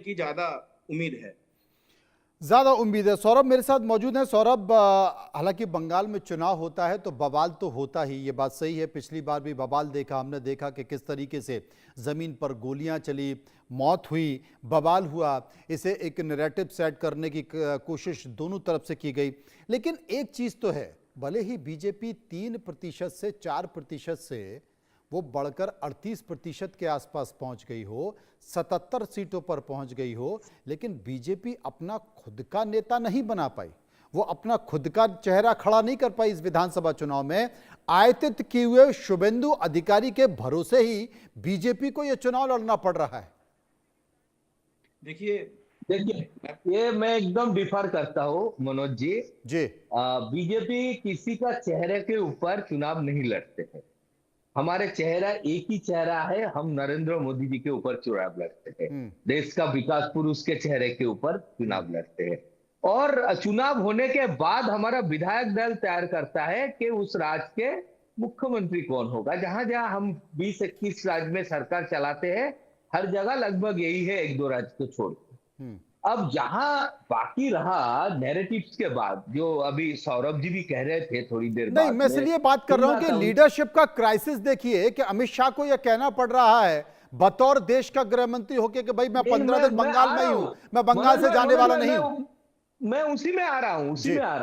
की ज्यादा उम्मीद है। ज्यादा उम्मीद है। सौरभ मेरे साथ मौजूद हैं। सौरभ, हालांकि बंगाल में चुनाव होता है तो बवाल तो होता ही, ये बात सही है। पिछली बार भी बवाल देखा हमने, देखा कि किस तरीके से जमीन पर गोलियां चली, मौत हुई, बवाल हुआ। इसे एक नैरेटिव सेट करने की कोशिश दोनों तरफ से की गई। लेकिन एक चीज तो है, भले ही बीजेपी 3% से 4% से वो बढ़कर 38% के आसपास पहुंच गई हो, 77 सीटों पर पहुंच गई हो, लेकिन बीजेपी अपना खुद का नेता नहीं बना पाई। वो अपना खुद का चेहरा खड़ा नहीं कर पाई। इस विधानसभा चुनाव में आयतित किए हुए शुभेंदु अधिकारी के भरोसे ही बीजेपी को यह चुनाव लड़ना पड़ रहा है। देखिए देखिए, ये मैं एकदम डिफर करता हूँ मनोज जी। जी। बीजेपी किसी का चेहरे के ऊपर चुनाव नहीं लड़ते हैं। हमारे चेहरा एक ही चेहरा है, हम नरेंद्र मोदी जी के ऊपर चुनाव लड़ते हैं। देश का विकास पुरुष के चेहरे के ऊपर चुनाव लड़ते हैं। और चुनाव होने के बाद हमारा विधायक दल तैयार करता है कि उस राज्य के मुख्यमंत्री कौन होगा। जहां जहां हम 20-21 राज्य में सरकार चलाते हैं, हर जगह लगभग यही है, एक दो राज्य को छोड़। अब जहां बाकी रहा नैरेटिव्स के बाद, जो अभी सौरभ जी भी कह रहे थे थोड़ी देर नहीं, बाद, मैं इसलिए बात कर रहा हूं कि लीडरशिप का क्राइसिस देखिए कि अमित शाह को यह कहना पड़ रहा है बतौर देश का गृह मंत्री होकर कि भाई मैं 15 दिन बंगाल में ही हूं, मैं बंगाल से जाने वाला नहीं हूं। मैं उसी में आ रहा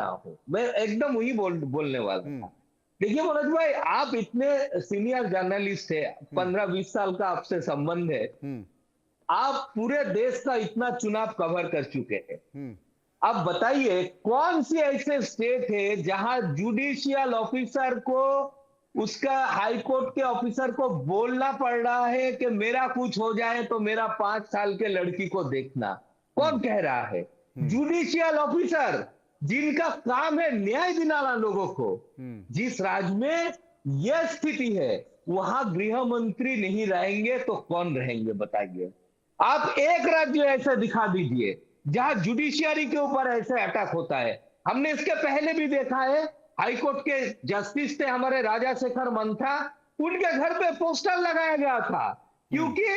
हूं, मैं एकदम वही बोलने वाला था। देखिए मनोज भाई, आप इतने सीनियर जर्नलिस्ट है, 15-20 साल का आपसे संबंध है, आप पूरे देश का इतना चुनाव कवर कर चुके हैं। अब बताइए कौन सी ऐसे स्टेट है जहां जुडिशियल ऑफिसर को, उसका हाई कोर्ट के ऑफिसर को बोलना पड़ रहा है कि मेरा कुछ हो जाए तो मेरा 5 साल के लड़की को देखना। कौन कह रहा है? जुडिशियल ऑफिसर, जिनका काम है न्याय दिलाना लोगों को। जिस राज्य में यह स्थिति है वहां गृह मंत्री नहीं रहेंगे तो कौन रहेंगे बताइए। आप एक राज्य ऐसे दिखा दीजिए जहां जुडिशियरी के ऊपर ऐसे अटैक होता है। हमने इसके पहले भी देखा है, हाईकोर्ट के जस्टिस थे हमारे राजाशेखर मंथा, उनके घर पे पोस्टर लगाया गया था क्योंकि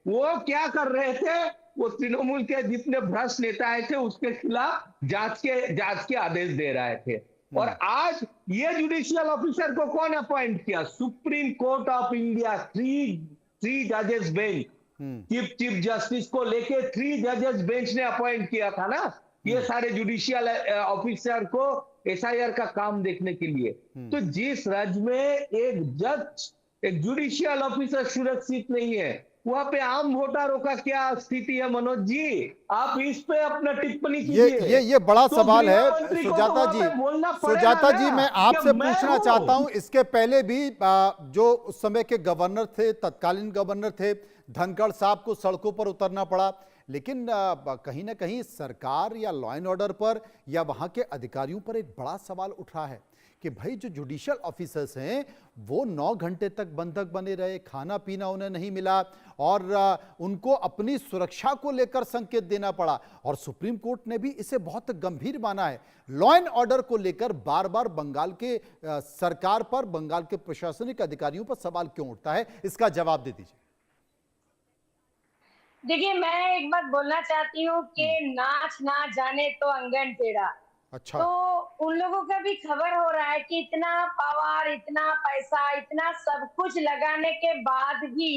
वो क्या कर रहे थे, वो तृणमूल के जितने भ्रष्ट नेता आए थे उसके खिलाफ जांच के आदेश दे रहे थे। और आज ये जुडिशियल ऑफिसर को कौन अपॉइंट किया? Supreme court of India, three जजेस बेंच, चीफ जस्टिस को लेके 3 जजेस बेंच ने अपॉइंट किया था ना, ये सारे जुडिशियल ऑफिसर को एसआईआर का काम देखने के लिए। तो जिस राज्य में एक जुडिशियल ऑफिसर सुरक्षित नहीं है, वहां पे आम वोटरों का क्या स्थिति है मनोज जी? आप इस पे अपना टिप्पणी कीजिए। ये बड़ा तो सवाल है सुजाता जी। सुजाता जी, मैं आपसे पूछना चाहता हूं, इसके पहले भी जो उस समय के गवर्नर थे, तत्कालीन गवर्नर थे, धनखड़ साहब को सड़कों पर उतरना पड़ा, लेकिन कहीं ना कहीं सरकार या लॉ एंड ऑर्डर पर या वहां के अधिकारियों पर एक बड़ा सवाल उठ रहा है कि भाई जो जुडिशियल ऑफिसर्स हैं वो 9 घंटे तक बंधक बने रहे, खाना पीना उन्हें नहीं मिला और उनको अपनी सुरक्षा को लेकर संकेत देना पड़ा। और सुप्रीम कोर्ट ने भी इसे बहुत गंभीर माना है। लॉ एंड ऑर्डर को लेकर बार बार बंगाल के सरकार पर, बंगाल के प्रशासनिक अधिकारियों पर सवाल क्यों उठता है, इसका जवाब दे दीजिए। देखिए, मैं एक बात बोलना चाहती हूँ कि नाच ना जाने तो अंगन टेढ़ा। अच्छा। तो उन लोगों का भी खबर हो रहा है कि इतना पावर, इतना पैसा, इतना सब कुछ लगाने के बाद भी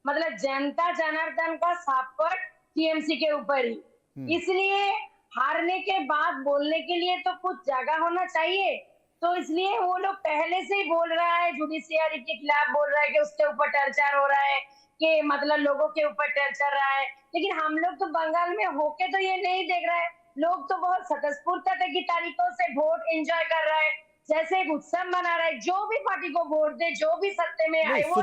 मतलब जनता जनार्दन का सापट टीएमसी के ऊपर ही। इसलिए हारने के बाद बोलने के लिए तो कुछ जगह होना चाहिए। तो इसलिए वो लोग पहले से ही बोल रहा है, जुडिशियरी के खिलाफ बोल रहा है कि उसके ऊपर टर्चर हो रहा है, कि मतलब लोगों के ऊपर टर्चर रहा है। लेकिन हम लोग तो बंगाल में होके तो ये नहीं देख रहे हैं। लोग तो बहुत स्वतःस्फूर्त की तारीखों से वोट एंजॉय कर रहा है, जैसे एक उत्सव मना रहा है। जो भी पार्टी को वोट दे, जो भी सत्ते में आए, वो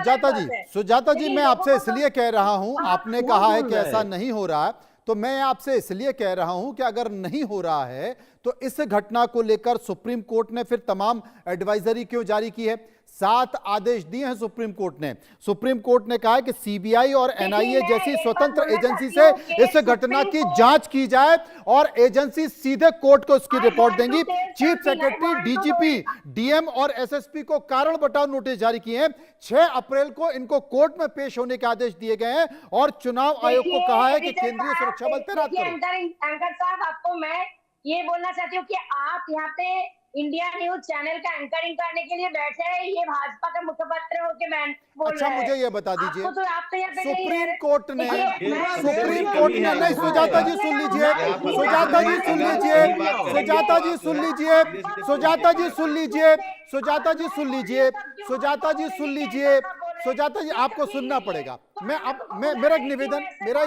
सुजाता जी, मैं आपसे इसलिए कह रहा हूं, आपने कहा है कि ऐसा नहीं हो रहा है, तो मैं आपसे इसलिए कह रहा हूं कि अगर नहीं हो रहा है तो इस घटना को लेकर सुप्रीम कोर्ट ने फिर तमाम एडवाइजरी क्यों जारी की है? 7 आदेश दिए हैं सुप्रीम कोर्ट ने। सुप्रीम कोर्ट ने कहा है कि सीबीआई और एनआईए जैसी स्वतंत्र एजेंसी से इस घटना की जांच की जाए और एजेंसी सीधे कोर्ट को उसकी रिपोर्ट देंगी। चीफ सेक्रेटरी, डीजीपी, डीएम और एसएसपी को कारण बताओ नोटिस जारी किए हैं। 6 अप्रैल को इनको कोर्ट में पेश होने के आदेश दिए गए हैं और चुनाव आयोग को कहा है कि केंद्रीय सुरक्षा बल तैनात करो। एंकर साहब, आपको मैं ये बोलना चाहती हूँ कि आप यहाँ पे इंडिया न्यूज चैनल का एंकरिंग करने के लिए बैठे हैं, ये भाजपा का मुखपत्र होके मैं बोल अच्छा, रहे हैं। मुझे ये बता दीजिए, तो आप तो यहाँ पे सुप्रीम कोर्ट ने नहीं, सुजाता सुजाता जी सुन लीजिए, सुजाता जी सुन लीजिए, सुजाता जी सुन लीजिए, सुजाता जी सुन लीजिए, सुजाता जी सुन लीजिए, सुजाता जी सुन लीजिए, सुजाता जी आपको सुनना पड़ेगा। मेरा एक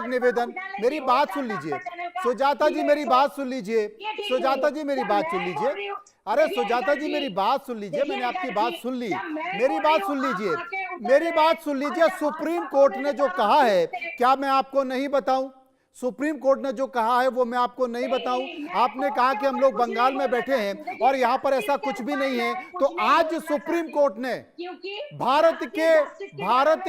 निवेदन, मेरी बात सुन लीजिए। सुजाता जी मेरी बात सुन लीजिए, सुजाता जी मेरी बात सुन लीजिए। अरे सुजाता जी मेरी बात सुन लीजिए, मैंने आपकी बात सुन ली, मेरी बात सुन लीजिए, मेरी बात सुन लीजिए। सुप्रीम कोर्ट ने जो कहा है क्या मैं आपको नहीं बताऊं? सुप्रीम कोर्ट ने जो कहा है वो मैं आपको नहीं बताऊं? आपने कहा कि हम लोग बंगाल में बैठे हैं और यहां पर ऐसा कुछ भी नहीं है। तो आज सुप्रीम कोर्ट ने भारत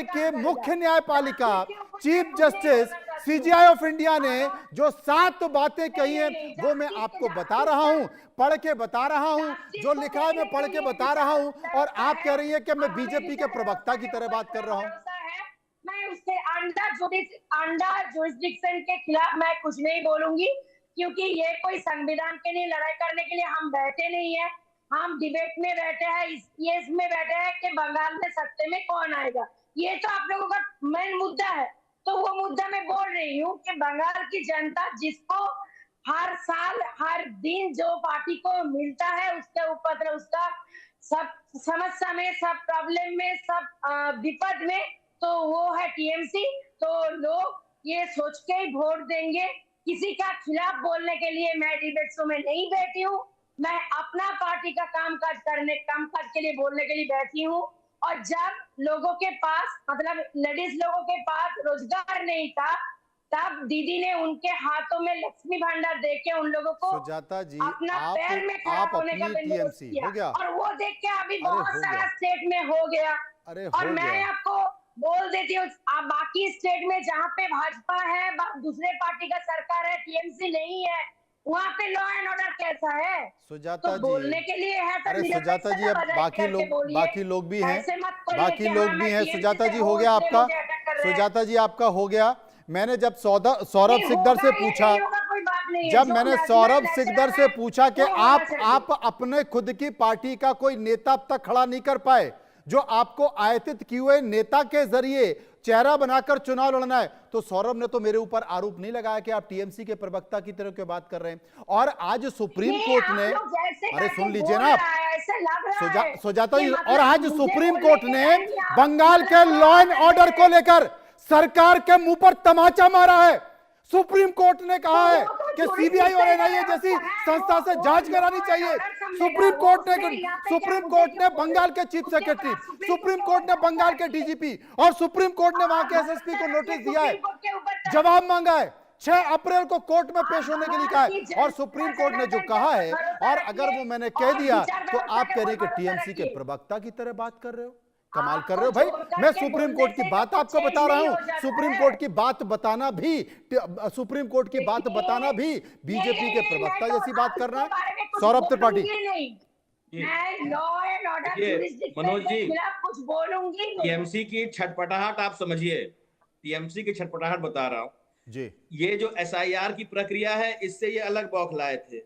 के मुख्य न्यायपालिका chief justice CJI of India ने जो 7 बातें कही हैं वो मैं आपको बता रहा हूं, पढ़ के बता रहा हूं। जो लिखा है मैं पढ़ के बता रहा हूं और आप कह रही है कि मैं बीजेपी के प्रवक्ता की तरह बात कर रहा हूं। मैं उसके अंडर जुरिस्डिक्शन के खिलाफ मैं कुछ नहीं बोलूंगी, क्योंकि ये कोई संविधान के लिए लड़ाई करने के लिए हम बैठे नहीं है। हम डिबेट में बैठे हैं, इसमें बैठे हैं कि बंगाल में सत्ते में कौन आएगा। ये तो आप लोगों का मेन मुद्दा है। तो वो मुद्दा मैं बोल रही हूँ कि बंगाल की जनता जिसको हर साल हर दिन जो पार्टी को मिलता है उसके ऊपर उसका सब समस्या में, सब प्रॉब्लम में, सब विपद में, तो वो है टीएमसी। तो लोग ये सोच के ही वोट देंगे। किसी का खिलाफ बोलने के लिए मैं डिबेट्सों में नहीं बैठी हूँ। मैं अपना पार्टी का कामकाज के लिए बोलने के लिए बैठी हूँ। और जब लोगों के पास, मतलब लेडीज लोगों के पास रोजगार नहीं था, तब दीदी ने उनके हाथों में लक्ष्मी भंडार देके उन लोगों को सुजाता जी अपना पैर में खड़ा होने का बंदोबस्त किया। हो गया, और वो देख के अभी बहुत सारा स्टेट में हो गया। और मैं आपको बोल देती हूँ, बाकी स्टेट में जहाँ पे भाजपा है, दूसरे पार्टी का सरकार है, टीएमसी नहीं है, वहाँ पे लॉ एंड ऑर्डर कैसा है? सुजाता तो जी बोलने के लिए है तो अरे सुजाता जी, अब बाकी लोग भी हैं, सुजाता जी हो गया आपका, सुजाता जी आपका हो गया। मैंने जब सौरभ सिकदर से पूछा, कि आप अपने खुद की पार्टी का कोई नेता अब तक खड़ा नहीं कर पाए जो आपको आयतित किए हुए नेता के जरिए चेहरा बनाकर चुनाव लड़ना है, तो सौरभ ने तो मेरे ऊपर आरोप नहीं लगाया कि आप टीएमसी के प्रवक्ता की तरह क्यों बात कर रहे हैं। और आज सुप्रीम कोर्ट ने, अरे सुन लीजिए ना आप सुजाता जी, और आज सुप्रीम कोर्ट ने बंगाल के लॉ एंड ऑर्डर को लेकर सरकार के मुंह पर तमाचा मारा है। सुप्रीम कोर्ट ने कहा है कि सीबीआई और एनआईए जैसी संस्था से जांच करानी चाहिए। सुप्रीम कोर्ट ने बंगाल के चीफ सेक्रेटरी, सुप्रीम कोर्ट ने बंगाल के डीजीपी और सुप्रीम कोर्ट ने वहां के एसएसपी को नोटिस दिया है, जवाब मांगा है, 6 अप्रैल को कोर्ट में पेश होने के लिए कहा है। और सुप्रीम कोर्ट ने जो कहा है, और अगर वो मैंने कह दिया तो आप कह रहे हैं कि टीएमसी के प्रवक्ता की तरह बात कर रहे हो, कमाल कर रहे हो भाई। मैं सुप्रीम कोर्ट की बात आपको बता रहा हूं। सुप्रीम कोर्ट की बात बताना भी बीजेपी के प्रवक्ता जैसी बात कर रहा है सौरभ त्रिपाठी। मनोज जी, कुछ बोलूंगी टीएमसी की छटपटाहट आप समझिए, टीएमसी की छटपटाहट बता रहा हूं जी। ये जो एसआईआर की प्रक्रिया है, इससे ये अलग बौखलाए थे।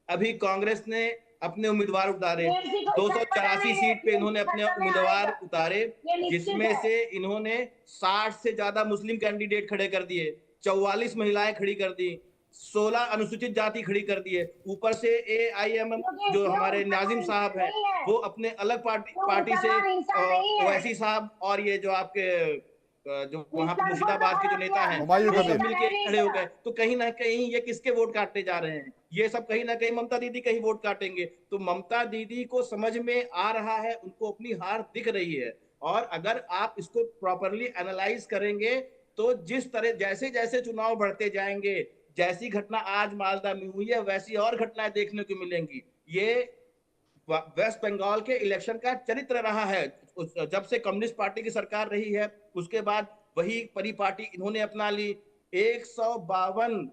अभी कांग्रेस ने अपने उम्मीदवार उतारे, 284 सीट पे इन्होंने अपने उम्मीदवार उतारे, जिसमें से इन्होंने 60 से ज्यादा मुस्लिम कैंडिडेट खड़े कर दिए, 44 महिलाएं खड़ी कर दी, 16 अनुसूचित जाति खड़ी कर दिए। ऊपर से एआईएमएम जो हमारे नाजिम साहब हैं, वो अपने अलग पार्टी से ओवैसी साहब और ये जो आपके जो वहां पे मुर्शिदाबाद के जो नेता हैं, वो सब मिलके खड़े हो गए। तो कहीं ना कहीं ये किसके वोट काटने जा रहे हैं? ये सब कहीं ना कहीं ममता दीदी का ही वोट काटेंगे। तो ममता दीदी को समझ में आ रहा है, उनको अपनी हार दिख रही है। और अगर आप इसको प्रॉपरली एनालाइज करेंगे तो जिस तरह जैसे जैसे चुनाव बढ़ते जाएंगे, जैसी घटना आज मालदा में हुई है वैसी और घटनाएं देखने को मिलेंगी। ये वेस्ट बंगाल के इलेक्शन का चरित्र रहा है। जब से कम्युनिस्ट पार्टी की सरकार रही है उसके बाद वही परिपाटी इन्होंने अपना ली। 152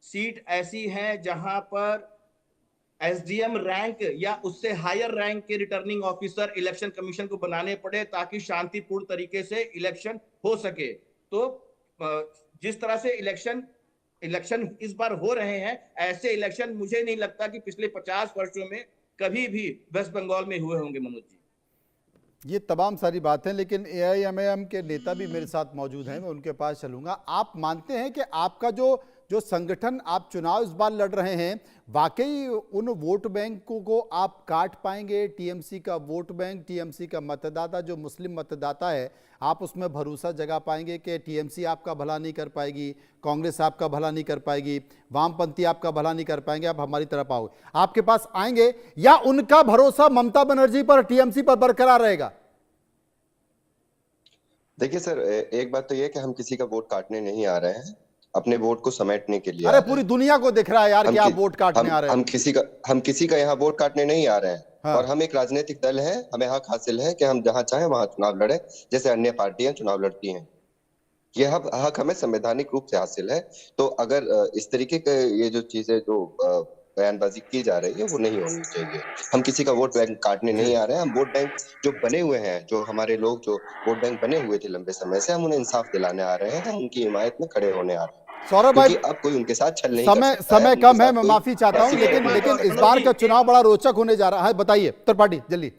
सीट ऐसी हैं जहां पर एसडीएम रैंक या उससे हायर रैंक के रिटर्निंग ऑफिसर इलेक्शन कमीशन को बनाने पड़े ताकि शांतिपूर्ण तरीके से इलेक्शन हो सके। तो जिस तरह से इलेक्शन इस बार हो रहे हैं, ऐसे इलेक्शन मुझे नहीं लगता कि पिछले 50 वर्षों में कभी भी वेस्ट बंगाल में हुए होंगे मनोज जी। ये तमाम सारी बातें, लेकिन एआईएमआईएम के नेता भी मेरे साथ मौजूद हैं, मैं उनके पास चलूंगा। आप मानते हैं कि आपका जो संगठन आप चुनाव इस बार लड़ रहे हैं, वाकई उन वोट बैंकों को आप काट पाएंगे? टीएमसी का वोट बैंक, टीएमसी का मतदाता जो मुस्लिम मतदाता है, आप उसमें भरोसा जगा पाएंगे कि टीएमसी आपका भला नहीं कर पाएगी, कांग्रेस आपका भला नहीं कर पाएगी, वामपंथी आपका भला नहीं कर पाएंगे, आप हमारी तरफ आओगे, आपके पास आएंगे, या उनका भरोसा ममता बनर्जी पर, टीएमसी पर बरकरार रहेगा? देखिए सर, एक बात तो यह कि हम किसी का वोट काटने नहीं आ रहे हैं, अपने वोट को समेटने के लिए। अरे पूरी दुनिया को दिख रहा है यार कि आप वोट काटने आ रहे हैं। हम किसी का यहाँ वोट काटने नहीं आ रहे हैं। हाँ। और हम एक राजनीतिक दल है, हमें हक हासिल है कि हम जहां चाहें वहां चुनाव लड़े, जैसे अन्य पार्टियां चुनाव लड़ती हैं। यह हक हमें संवैधानिक रूप से हासिल है। तो अगर इस तरीके के ये जो चीजें जो बयानबाजी की जा रही है वो नहीं होनी चाहिए। हम किसी का वोट बैंक काटने नहीं आ रहे हैं। हम वोट बैंक जो बने हुए हैं, जो हमारे लोग जो वोट बैंक बने हुए थे लंबे समय से, हम उन्हें इंसाफ दिलाने आ रहे हैं, हम उनकी हिमायत में खड़े होने आ रहे हैं। सौरभ भाई, अब कोई उनके साथ छल नहीं समय कम है, मैं माफी चाहता हूं, लेकिन इस बार का चुनाव बड़ा रोचक होने जा रहा है। बताइए त्रिपाठी जल्दी।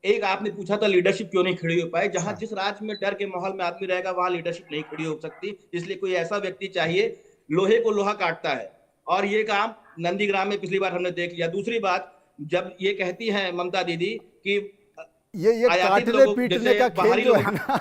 एक आपने पूछा था लीडरशिप क्यों नहीं खड़ी हो पाई। जहां जिस राज्य में डर के माहौल में आदमी रहेगा वहां लीडरशिप नहीं खड़ी हो सकती। इसलिए कोई ऐसा व्यक्ति चाहिए, लोहे को लोहा काटता है, और ये काम नंदीग्राम में पिछली बार हमने देख लिया। दूसरी बात, जब ये कहती हैं ममता दीदी कि ये काटने पीटने का खेल जो है ना,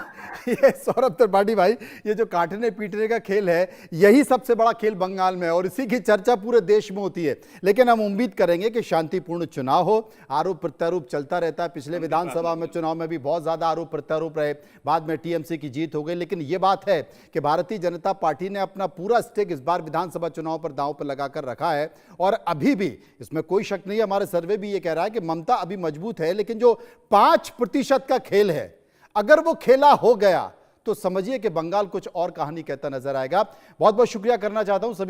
ये सौरभ त्रिपाठी भाई, ये जो काटने पीटने का खेल है, यही सबसे बड़ा खेल बंगाल में है और इसी की चर्चा पूरे देश में होती है। लेकिन हम उम्मीद करेंगे कि शांतिपूर्ण चुनाव हो। आरोप प्रत्यारोप चलता रहता है, पिछले विधानसभा में चुनाव में भी बहुत ज्यादा आरोप प्रत्यारोप रहे, बाद में टीएमसी की जीत हो गई। लेकिन ये बात है कि भारतीय जनता पार्टी ने अपना पूरा स्टेक इस बार विधानसभा चुनाव पर दांव पर लगाकर रखा है, और अभी भी इसमें कोई शक नहीं है, हमारे सर्वे भी ये कह रहा है कि ममता अभी मजबूत है। लेकिन जो 5% का खेल है, अगर वो खेला हो गया तो समझिए कि बंगाल कुछ और कहानी कहता नजर आएगा। बहुत बहुत शुक्रिया करना चाहता हूं सभी